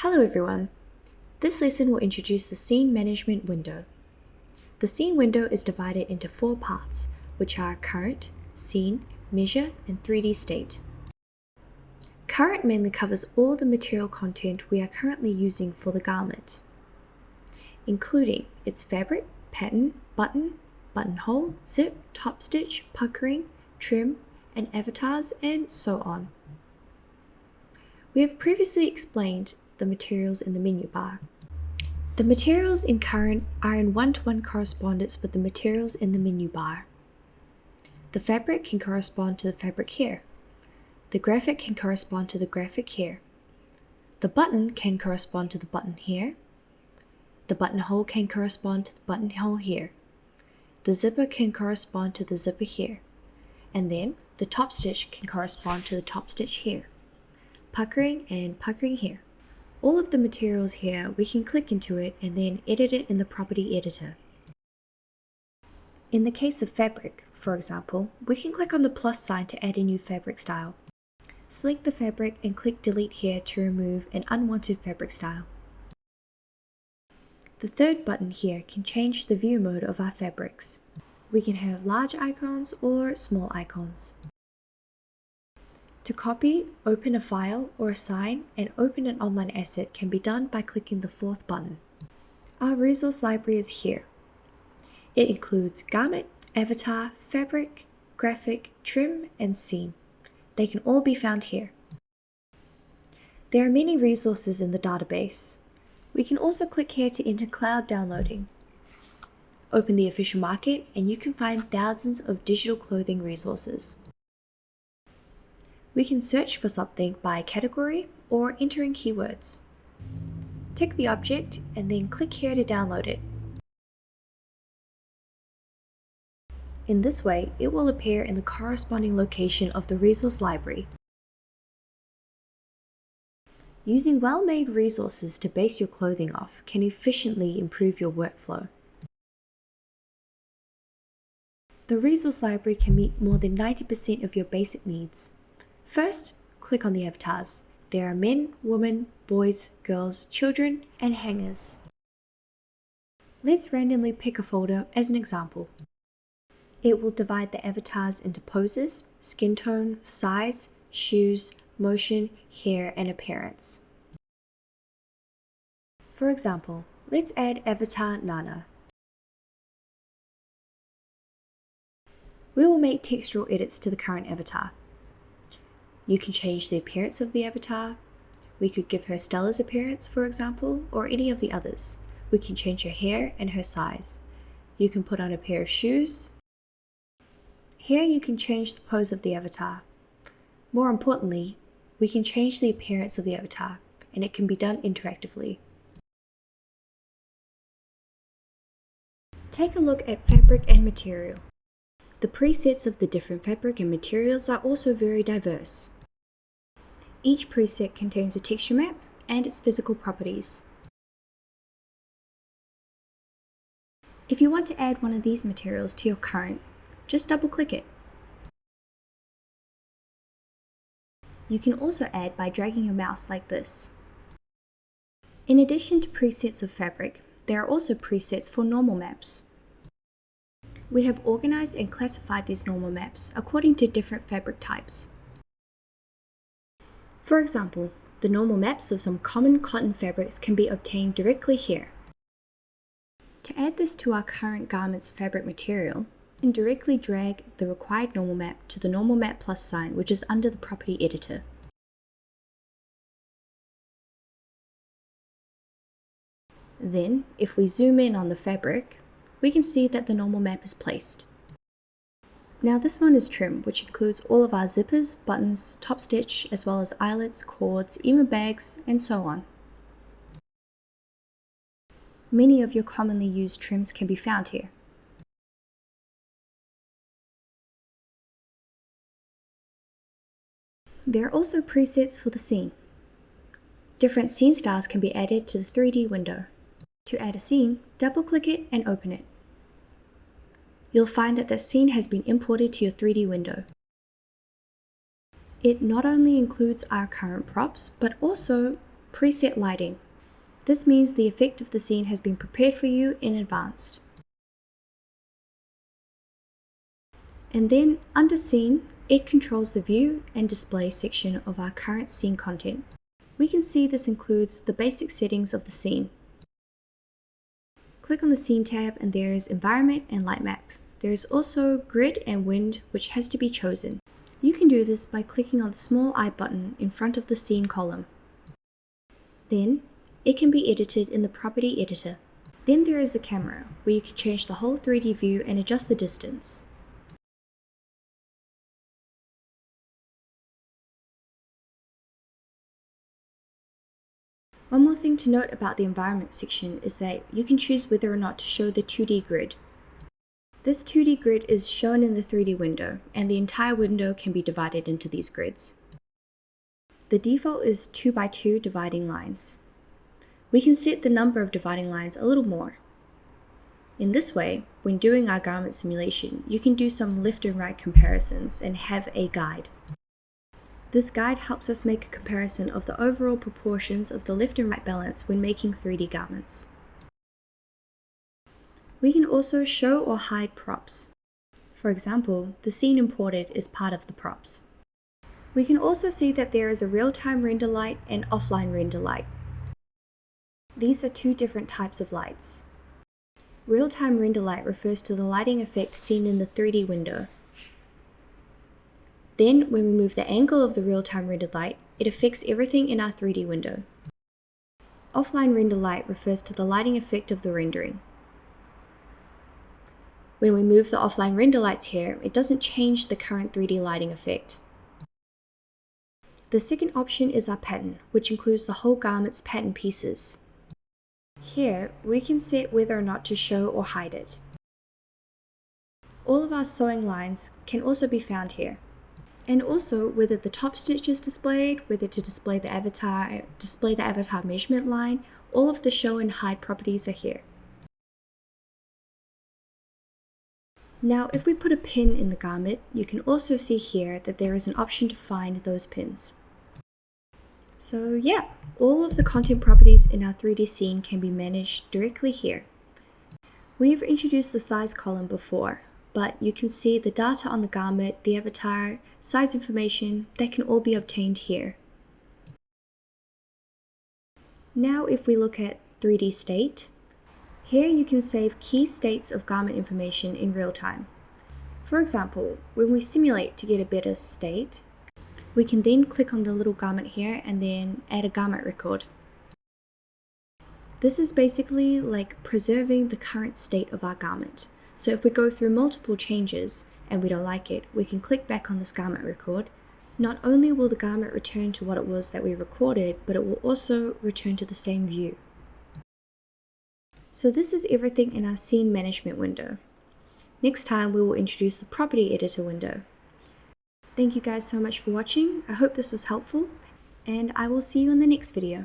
Hello everyone. This lesson will introduce the scene management window. The scene window is divided into 4 parts, which are current, scene, measure, and 3D state. Current mainly covers all the material content we are currently using for the garment, including its fabric, pattern, button, buttonhole, zip, top stitch, puckering, trim, and avatars, and so on. We have previously explained the materials in the menu bar. The materials in current are in one-to-one correspondence with the materials in the menu bar. The fabric can correspond to the fabric here. The graphic can correspond to the graphic here. The button can correspond to the button here. The buttonhole can correspond to the buttonhole here. The zipper can correspond to the zipper here. And then the top stitch can correspond to the top stitch here. Puckering and puckering here. All of the materials here, we can click into it and then edit it in the property editor. In the case of fabric, for example, we can click on the plus sign to add a new fabric style. Select the fabric and click delete here to remove an unwanted fabric style. The third button here can change the view mode of our fabrics. We can have large icons or small icons. To copy, open a file or a sign, and open an online asset can be done by clicking the 4th button. Our resource library is here. It includes garment, avatar, fabric, graphic, trim, and scene. They can all be found here. There are many resources in the database. We can also click here to enter cloud downloading. Open the official market and you can find thousands of digital clothing resources. We can search for something by category or entering keywords. Tick the object and then click here to download it. In this way, it will appear in the corresponding location of the resource library. Using well-made resources to base your clothing off can efficiently improve your workflow. The resource library can meet more than 90% of your basic needs. First, click on the avatars. There are men, women, boys, girls, children, and hangers. Let's randomly pick a folder as an example. It will divide the avatars into poses, skin tone, size, shoes, motion, hair, and appearance. For example, let's add avatar Nana. We will make textural edits to the current avatar. You can change the appearance of the avatar. We could give her Stella's appearance, for example, or any of the others. We can change her hair and her size. You can put on a pair of shoes. Here you can change the pose of the avatar. More importantly, we can change the appearance of the avatar, and it can be done interactively. Take a look at fabric and material. The presets of the different fabric and materials are also very diverse. Each preset contains a texture map and its physical properties. If you want to add one of these materials to your current, just double-click it. You can also add by dragging your mouse like this. In addition to presets of fabric, there are also presets for normal maps. We have organized and classified these normal maps according to different fabric types. For example, the normal maps of some common cotton fabrics can be obtained directly here. To add this to our current garment's fabric material, we can directly drag the required normal map to the normal map plus sign, which is under the property editor. Then, if we zoom in on the fabric, we can see that the normal map is placed. Now this one is trim, which includes all of our zippers, buttons, top stitch, as well as eyelets, cords, even bags, and so on. Many of your commonly used trims can be found here. There are also presets for the scene. Different scene styles can be added to the 3D window. To add a scene, double-click it and open it. You'll find that scene has been imported to your 3D window. It not only includes our current props, but also preset lighting. This means the effect of the scene has been prepared for you in advance. And then under Scene, it controls the view and display section of our current scene content. We can see this includes the basic settings of the scene. Click on the Scene tab and there is Environment and Light Map. There is also Grid and Wind, which has to be chosen. You can do this by clicking on the small I button in front of the Scene column. Then, it can be edited in the Property Editor. Then there is the camera, where you can change the whole 3D view and adjust the distance. One more thing to note about the Environment section is that you can choose whether or not to show the 2D grid. This 2D grid is shown in the 3D window, and the entire window can be divided into these grids. The default is 2x2 dividing lines. We can set the number of dividing lines a little more. In this way, when doing our garment simulation, you can do some left and right comparisons and have a guide. This guide helps us make a comparison of the overall proportions of the left and right balance when making 3D garments. We can also show or hide props. For example, the scene imported is part of the props. We can also see that there is a real-time render light and offline render light. These are two different types of lights. Real-time render light refers to the lighting effect seen in the 3D window. Then, when we move the angle of the real-time rendered light, it affects everything in our 3D window. Offline render light refers to the lighting effect of the rendering. When we move the offline render lights here, it doesn't change the current 3D lighting effect. The second option is our pattern, which includes the whole garment's pattern pieces. Here, we can set whether or not to show or hide it. All of our sewing lines can also be found here. And also whether the top stitch is displayed, whether to display the avatar measurement line, all of the show and hide properties are here. Now, if we put a pin in the garment, you can also see here that there is an option to find those pins. So yeah, all of the content properties in our 3D scene can be managed directly here. We have introduced the size column before, but you can see the data on the garment, the avatar, size information, that can all be obtained here. Now if we look at 3D state, here you can save key states of garment information in real time. For example, when we simulate to get a better state, we can then click on the little garment here and then add a garment record. This is basically like preserving the current state of our garment. So if we go through multiple changes and we don't like it, we can click back on this garment record. Not only will the garment return to what it was that we recorded, but it will also return to the same view. So this is everything in our scene management window. Next time we will introduce the property editor window. Thank you guys so much for watching. I hope this was helpful, and I will see you in the next video.